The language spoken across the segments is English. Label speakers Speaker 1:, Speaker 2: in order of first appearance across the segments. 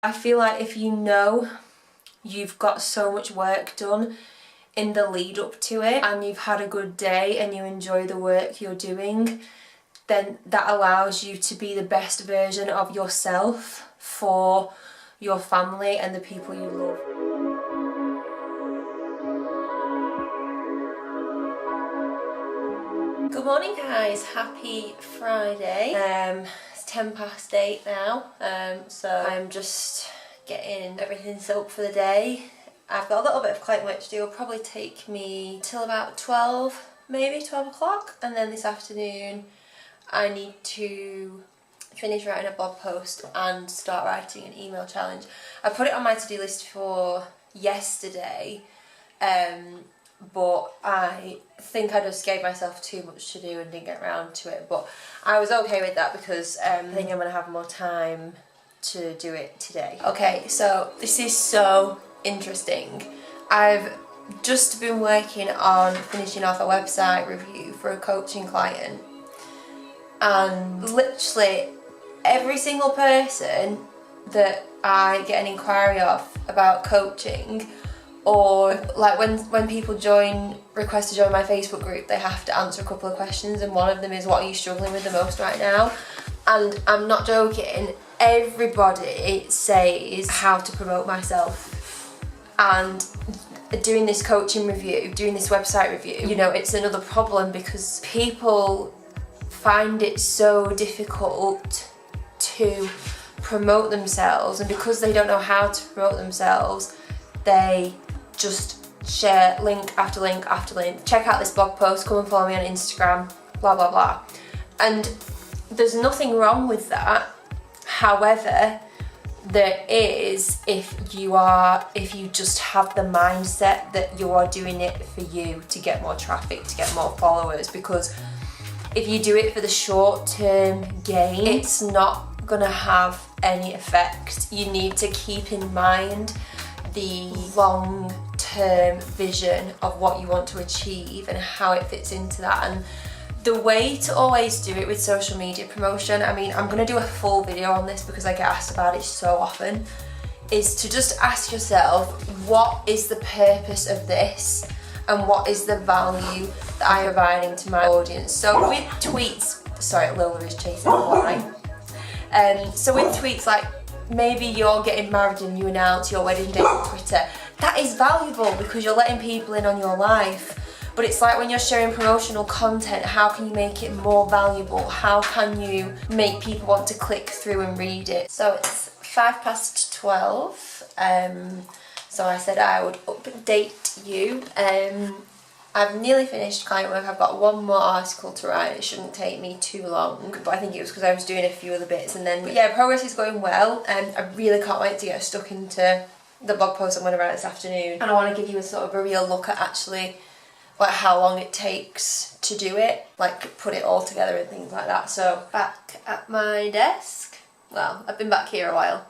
Speaker 1: I feel like if you know you've got so much work done in the lead up to it and you've had a good day and you enjoy the work you're doing, then that allows you to be the best version of yourself for your family and the people you love. Good morning guys, happy Friday. It's 8:10 now, so I'm just getting everything set up for the day. I've got a little bit of client work to do. It'll probably take me till about 12, maybe 12 o'clock, and then this afternoon I need to finish writing a blog post and start writing an email challenge. I put it on my to-do list for yesterday, but I think I just gave myself too much to do and didn't get around to it. But I was okay with that because I think I'm going to have more time to do it today. Okay, so this is so interesting. I've just been working on finishing off a website review for a coaching client, and literally every single person that I get an inquiry of about coaching, or like when people request to join my Facebook group, they have to answer a couple of questions, and one of them is, what are you struggling with the most right now? And I'm not joking, everybody says how to promote myself. And doing this coaching review, doing this website review, you know, it's another problem because people find it so difficult to promote themselves, and because they don't know how to promote themselves, they just share link after link after link. Check out this blog post, come and follow me on Instagram, blah blah blah. And there's nothing wrong with that. However, there is if you just have the mindset that you are doing it for you, to get more traffic, to get more followers. Because if you do it for the short-term gain, it's not gonna have any effect. You need to keep in mind the long-term vision of what you want to achieve and how it fits into that. And the way to always do it with social media promotion, I mean, I'm going to do a full video on this because I get asked about it so often, is to just ask yourself, what is the purpose of this and what is the value that I'm providing to my audience? So with tweets, sorry, Lola is chasing the line. So with tweets like, maybe you're getting married and you announce your wedding date on Twitter, that is valuable because you're letting people in on your life. But it's like when you're sharing promotional content, how can you make it more valuable? How can you make people want to click through and read it? So it's 12:05. So I said I would update you. I've nearly finished client work. I've got one more article to write. It shouldn't take me too long, but I think it was because I was doing a few other bits. And then, but yeah, progress is going well, and I really can't wait to get stuck into the blog post I'm going to write this afternoon. And I want to give you a sort of a real look at actually like how long it takes to do it, like put it all together and things like that. So back at my desk. Well, I've been back here a while.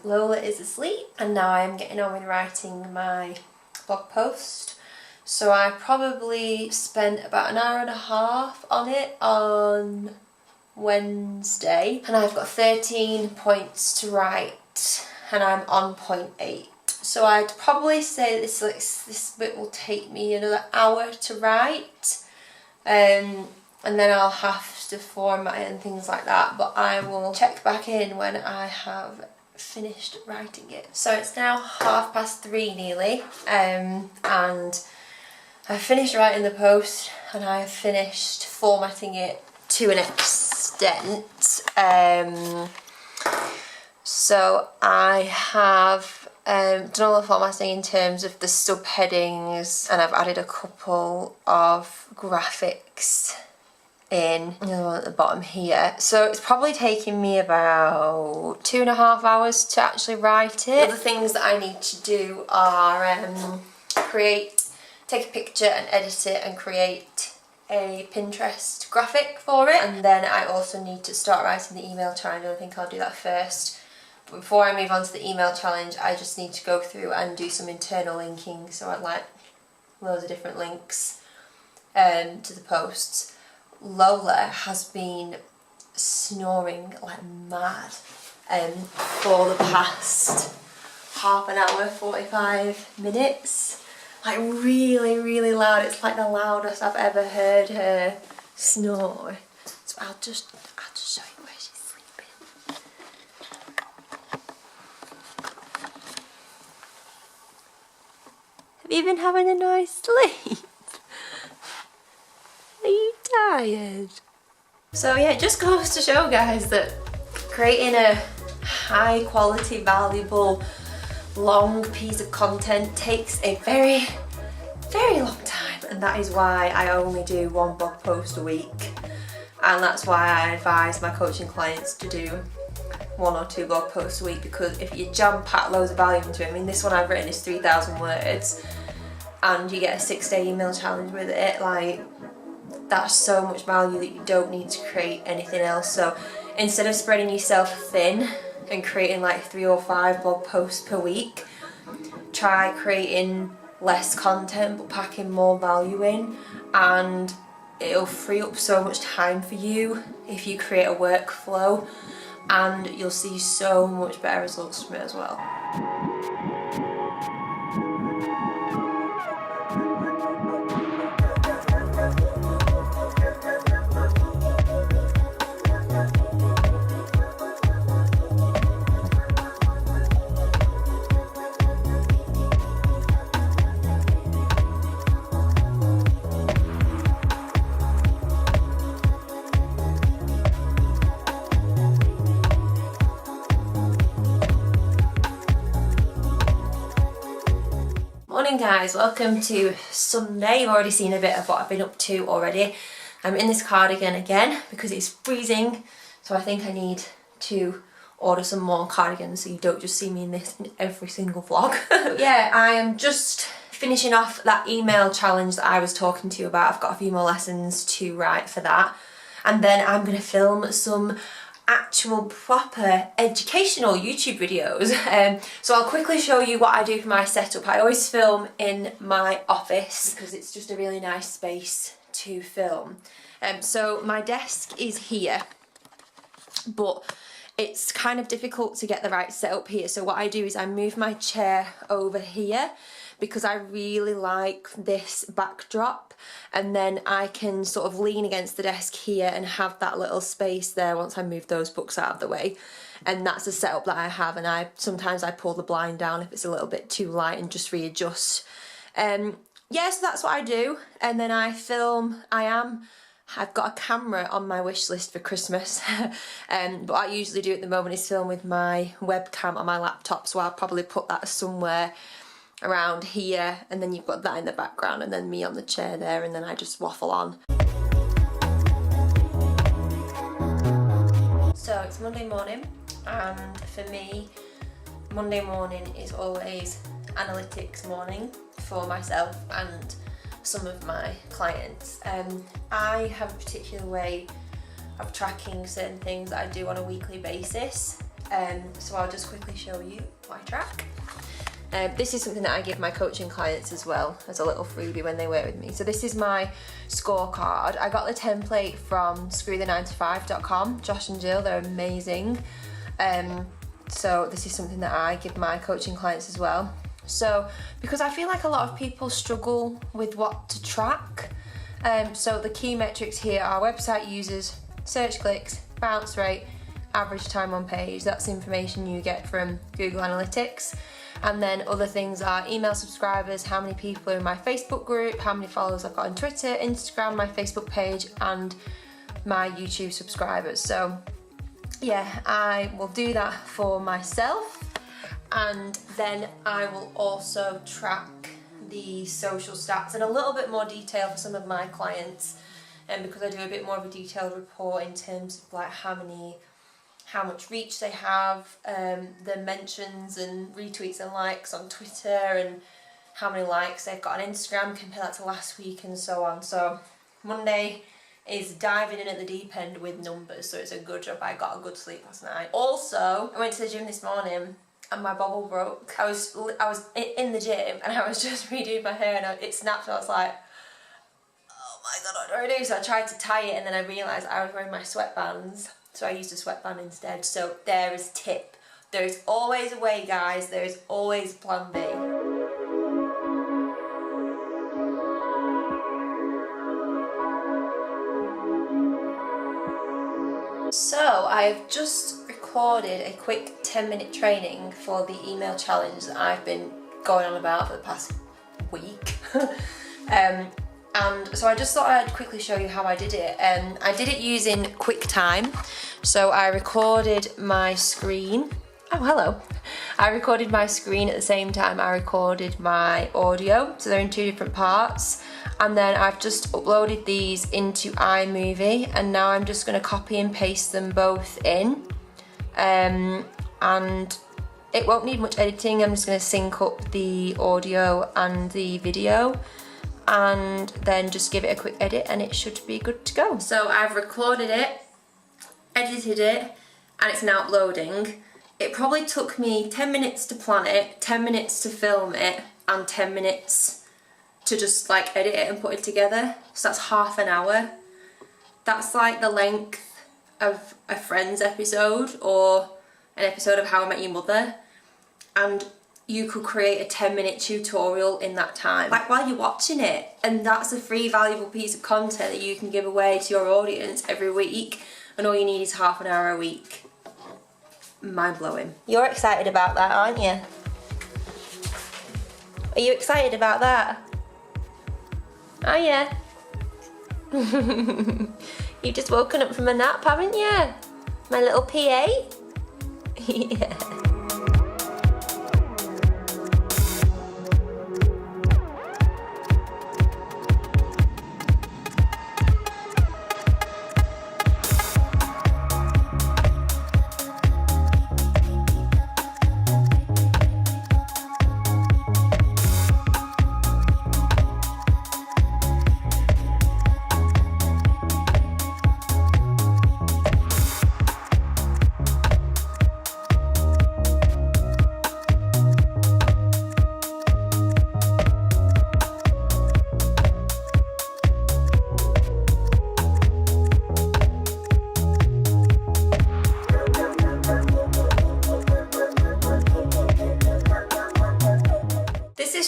Speaker 1: Lola is asleep, and now I'm getting on with writing my blog post. So I probably spent about an hour and a half on it on Wednesday, and I've got 13 points to write, and I'm on point 8. So I'd probably say that this bit will take me another hour to write, and then I'll have to format it and things like that, but I will check back in when I have finished writing it. So it's now 3:30 nearly, and I've finished writing the post and I've finished formatting it to an extent. So I have done all the formatting in terms of the subheadings, and I've added a couple of graphics in, another one at the bottom here. So it's probably taking me about 2.5 hours to actually write it. The other things that I need to do are take a picture and edit it and create a Pinterest graphic for it. And then I also need to start writing the email challenge. I think I'll do that first. But before I move on to the email challenge, I just need to go through and do some internal linking. So I'd like loads of different links to the posts. Lola has been snoring like mad. for the past half an hour, 45 minutes. Like really, really loud. It's like the loudest I've ever heard her snore. So I'll just show you where she's sleeping. Have you been having a nice sleep? Are you tired? So yeah, it just goes to show, guys, that creating a high quality, valuable, long piece of content takes a very, very long time, and that is why I only do one blog post a week, and that's why I advise my coaching clients to do 1 or 2 blog posts a week, because if you jam-pack loads of value into it, I mean this one I've written is 3,000 words, and you get a 6-day email challenge with it, like that's so much value that you don't need to create anything else. So instead of spreading yourself thin and creating like 3 or 5 blog posts per week, try creating less content but packing more value in, and it'll free up so much time for you if you create a workflow, and you'll see so much better results from it as well. Morning guys, welcome to Sunday. You've already seen a bit of what I've been up to already. I'm in this cardigan again because it's freezing, so I think I need to order some more cardigans so you don't just see me in this in every single vlog. Yeah, I am just finishing off that email challenge that I was talking to you about. I've got a few more lessons to write for that, and then I'm going to film some actual proper educational YouTube videos. So I'll quickly show you what I do for my setup. I always film in my office because it's just a really nice space to film. So my desk is here, but it's kind of difficult to get the right setup here. So what I do is I move my chair over here because I really like this backdrop, and then I can sort of lean against the desk here and have that little space there once I move those books out of the way. And that's the setup that I have, and sometimes I pull the blind down if it's a little bit too light and just readjust. Yeah, so that's what I do, and then I film. I've got a camera on my wish list for Christmas, but what I usually do at the moment is film with my webcam on my laptop, so I'll probably put that somewhere around here, and then you've got that in the background and then me on the chair there, and then I just waffle on. So it's Monday morning, and for me Monday morning is always analytics morning for myself and some of my clients. I have a particular way of tracking certain things that I do on a weekly basis, so I'll just quickly show you what I track. This is something that I give my coaching clients as well as a little freebie when they work with me. So this is my scorecard. I got the template from screwthe9to5.com. Josh and Jill, they're amazing. So this is something that I give my coaching clients as well. So because I feel like a lot of people struggle with what to track. So the key metrics here are website users, search clicks, bounce rate, average time on page. That's information you get from Google Analytics. And then other things are email subscribers, how many people are in my Facebook group, how many followers I've got on Twitter, Instagram, my Facebook page, and my YouTube subscribers. So yeah, I will do that for myself, and then I will also track the social stats in a little bit more detail for some of my clients, and because I do a bit more of a detailed report in terms of like how much reach they have, the mentions and retweets and likes on Twitter, and how many likes they've got on Instagram, compare that to last week, and so on. So Monday is diving in at the deep end with numbers, so it's a good job I got a good sleep last night. Also, I went to the gym this morning and my bobble broke. I was in the gym and I was just redoing my hair, and it snapped, and I was like, oh my god, what do I do? So I tried to tie it, and then I realised I was wearing my sweatbands so I used a sweatband instead. So there is tip. There is always a way, guys. There is always plan B. So I've just recorded a quick 10-minute training for the email challenge that I've been going on about for the past week. And so I just thought I'd quickly show you how I did it. I did it using QuickTime. So I recorded my screen. Oh, hello. I recorded my screen at the same time I recorded my audio. So they're in two different parts. And then I've just uploaded these into iMovie, and now I'm just going to copy and paste them both in. And it won't need much editing. I'm just going to sync up the audio and the video, and then just give it a quick edit and it should be good to go. So I've recorded it, edited it, and it's now uploading. It probably took me 10 minutes to plan it, 10 minutes to film it, and 10 minutes to just like edit it and put it together. So that's half an hour. That's like the length of a Friends episode or an episode of How I Met Your Mother. And you could create a 10-minute tutorial in that time, like while you're watching it. And that's a free, valuable piece of content that you can give away to your audience every week. And all you need is half an hour a week. Mind blowing. You're excited about that, aren't you? Are you excited about that? Oh yeah. You've just woken up from a nap, haven't you? My little PA? Yeah.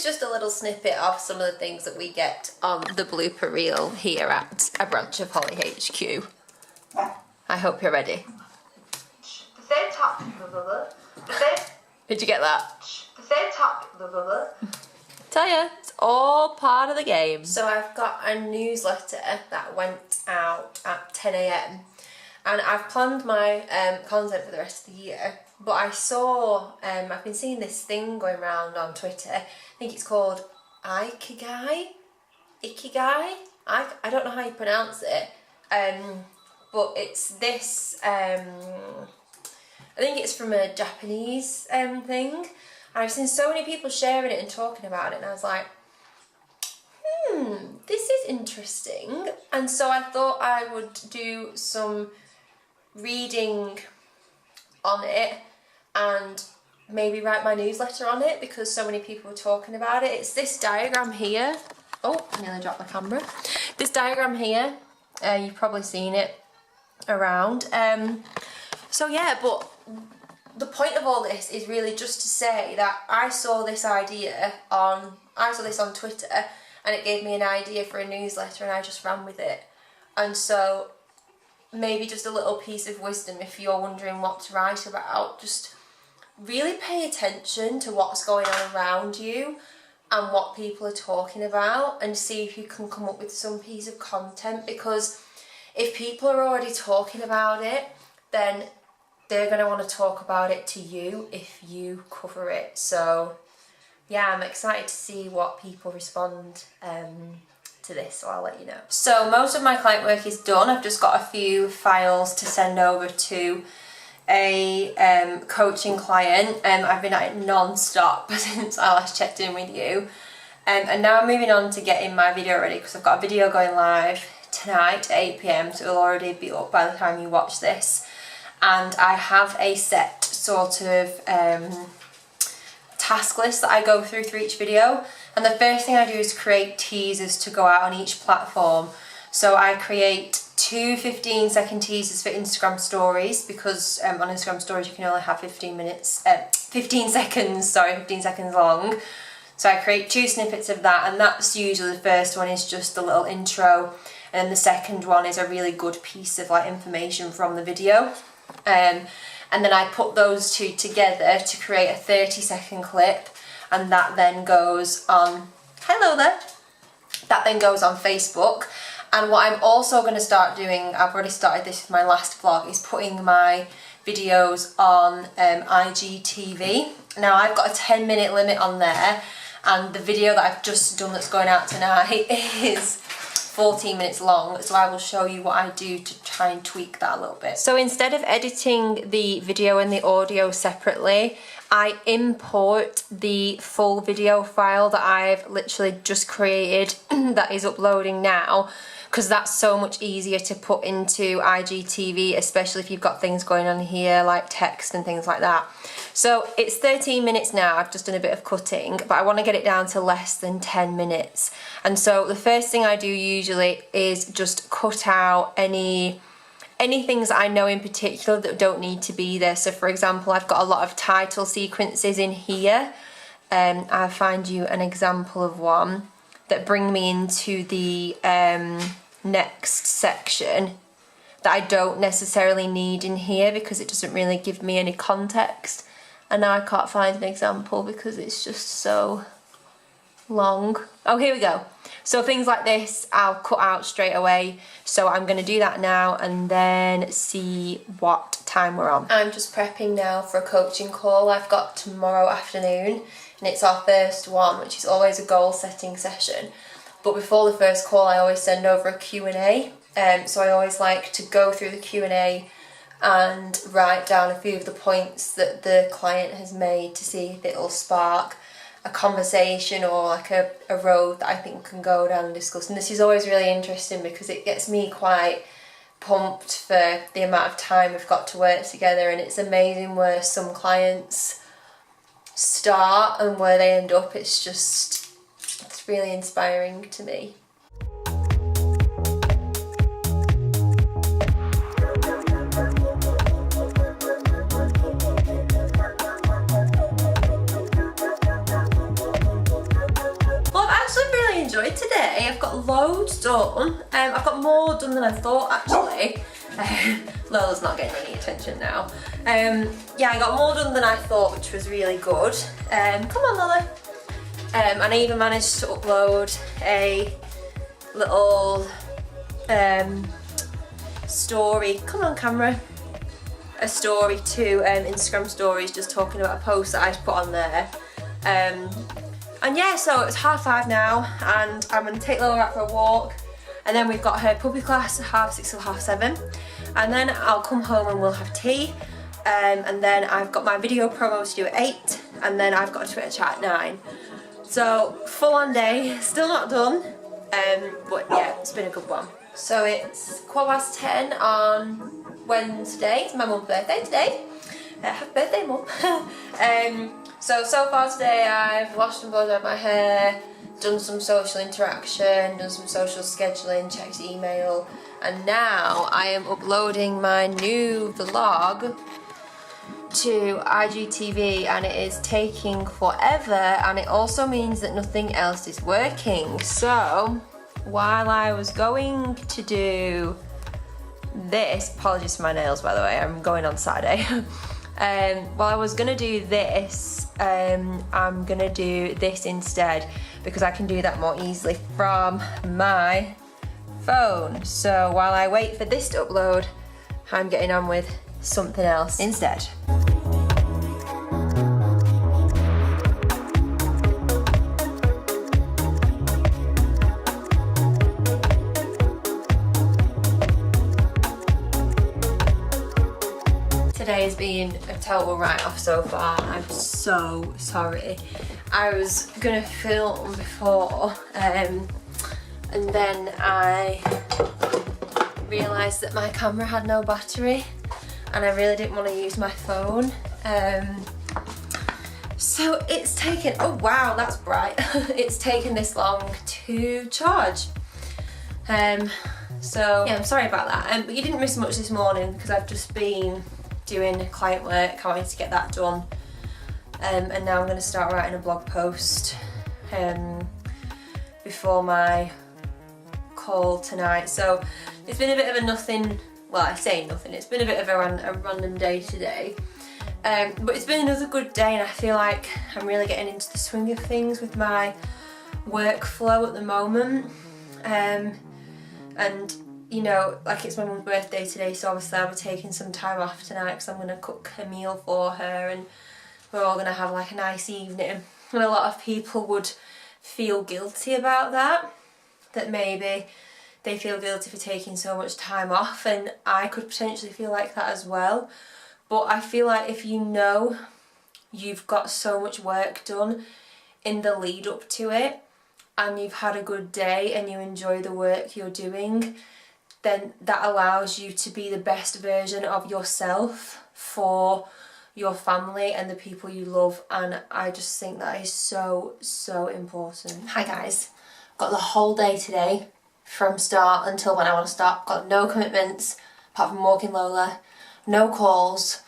Speaker 1: Just a little snippet of some of the things that we get on the blooper reel here at a branch of Holly HQ. I hope you're ready.
Speaker 2: The third top.
Speaker 1: Did you get that?
Speaker 2: The third top.
Speaker 1: Tell ya, it's all part of the game. So I've got a newsletter that went out at 10 AM and I've planned my content for the rest of the year. But I saw, I've been seeing this thing going around on Twitter. I think it's called Ikigai. I don't know how you pronounce it. But it's this, I think it's from a Japanese thing. And I've seen so many people sharing it and talking about it, and I was like, this is interesting. And so I thought I would do some reading on it and maybe write my newsletter on it because so many people were talking about it. It's this diagram here. Oh, I nearly dropped the camera. This diagram here, you've probably seen it around. So yeah, but the point of all this is really just to say that I saw this on Twitter, and it gave me an idea for a newsletter and I just ran with it. And so maybe just a little piece of wisdom if you're wondering what to write about, just really pay attention to what's going on around you and what people are talking about, and see if you can come up with some piece of content, because if people are already talking about it, then they're going to want to talk about it to you if you cover it. So yeah, I'm excited to see what people respond to this, so I'll let you know. So most of my client work is done. I've just got a few files to send over to a coaching client. I've been at it non-stop since I last checked in with you. And now I'm moving on to getting my video ready, because I've got a video going live tonight at 8 PM, so it'll already be up by the time you watch this. And I have a set sort of task list that I go through for each video. And the first thing I do is create teasers to go out on each platform. So I create 2 15-second teasers for Instagram stories, because on Instagram stories you can only have 15 seconds long. So I create 2 snippets of that, and that's usually the first one is just a little intro, and then the second one is a really good piece of like information from the video. And then I put those 2 together to create a 30-second clip, and that then goes on, hello there, that then goes on Facebook. And what I'm also going to start doing, I've already started this with my last vlog, is putting my videos on IGTV. Now I've got a 10-minute limit on there, and the video that I've just done that's going out tonight is 14 minutes long, so I will show you what I do to try and tweak that a little bit. So instead of editing the video and the audio separately, I import the full video file that I've literally just created that is uploading now, because that's so much easier to put into IGTV, especially if you've got things going on here like text and things like that. So it's 13 minutes now, I've just done a bit of cutting, but I want to get it down to less than 10 minutes. And so the first thing I do usually is just cut out any things that I know in particular that don't need to be there. So for example, I've got a lot of title sequences in here. I'll find you an example of one that bring me into the next section that I don't necessarily need in here because it doesn't really give me any context. And now I can't find an example because it's just so long. Oh, here we go. So things like this I'll cut out straight away. So I'm going to do that now and then see what time we're on. I'm just prepping now for a coaching call I've got tomorrow afternoon, and it's our first one, which is always a goal setting session. But before the first call I always send over a Q&A. So I always like to go through the Q&A and write down a few of the points that the client has made to see if it'll spark a conversation or like a road that I think we can go down and discuss. And this is always really interesting because it gets me quite pumped for the amount of time we've got to work together, and it's amazing where some clients start and where they end up. It's really inspiring to me. Enjoyed today. I've got loads done. I've got more done than I thought actually. Lola's not getting any attention now. Yeah, I got more done than I thought, which was really good. Come on, Lola. And I even managed to upload a little story. Come on, camera. A story to Instagram stories, just talking about a post that I'd put on there. And yeah, so it's 5:30 now, and I'm going to take Lola out for a walk, and then we've got her puppy class at 6:30 till 7:30, and then I'll come home and we'll have tea, and then I've got my video promo to do at 8, and then I've got a Twitter chat at 9. So full on day, still not done, but yeah, it's been a good one. So it's 10:15 on Wednesday. It's my mum's birthday today. Happy birthday, Mum. So far today I've washed and blown out my hair, done some social interaction, done some social scheduling, checked email, and now I am uploading my new vlog to IGTV, and it is taking forever, and it also means that nothing else is working. So while I was going to do this, apologies for my nails by the way, I'm going on Saturday. While I was gonna do this, I'm gonna do this instead because I can do that more easily from my phone. So while I wait for this to upload, I'm getting on with something else instead. Today has been a total write-off so far. I'm so sorry. I was gonna film before and then I realised that my camera had no battery and I really didn't want to use my phone. So it's taken, oh wow, that's bright. It's taken this long to charge. So yeah, I'm sorry about that. But you didn't miss much this morning because I've just been doing client work. I wanted to get that done. And now I'm going to start writing a blog post before my call tonight. So it's been a bit of a nothing, well, I say nothing, it's been a bit of a random day today. But it's been another good day, and I feel like I'm really getting into the swing of things with my workflow at the moment. And you know, like it's my mum's birthday today, so obviously I'll be taking some time off tonight because I'm going to cook a meal for her, and we're all going to have like a nice evening. And a lot of people would feel guilty about that maybe they feel guilty for taking so much time off, and I could potentially feel like that as well. But I feel like if you know you've got so much work done in the lead up to it, and you've had a good day and you enjoy the work you're doing, then that allows you to be the best version of yourself for your family and the people you love. And I just think that is so important. Hi guys, got the whole day today from start until when I want to stop. Got no commitments apart from walking Lola, no calls,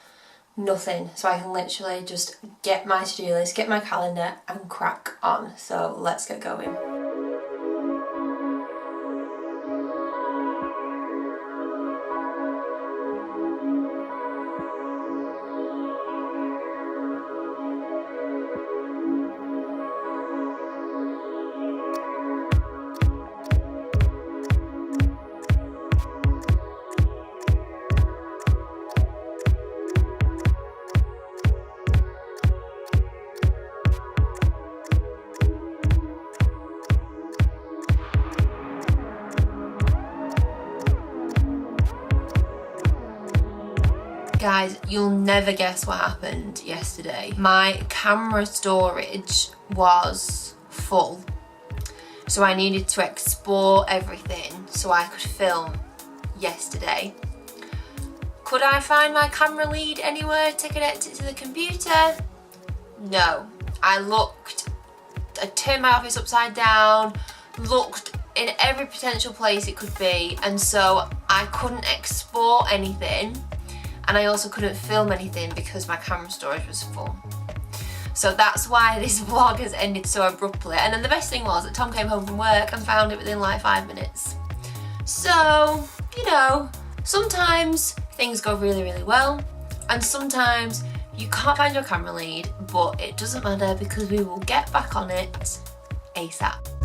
Speaker 1: nothing. So I can literally just get my to-do list, get my calendar and crack on. So let's get going. Guys, you'll never guess what happened yesterday. My camera storage was full, so I needed to export everything so I could film yesterday. Could I find my camera lead anywhere to connect it to the computer? No. I turned my office upside down, looked in every potential place it could be, and so I couldn't export anything. And I also couldn't film anything because my camera storage was full. So that's why this vlog has ended so abruptly. And then the best thing was that Tom came home from work and found it within like 5 minutes. So, you know, sometimes things go really well, and sometimes you can't find your camera lead, but it doesn't matter because we will get back on it ASAP.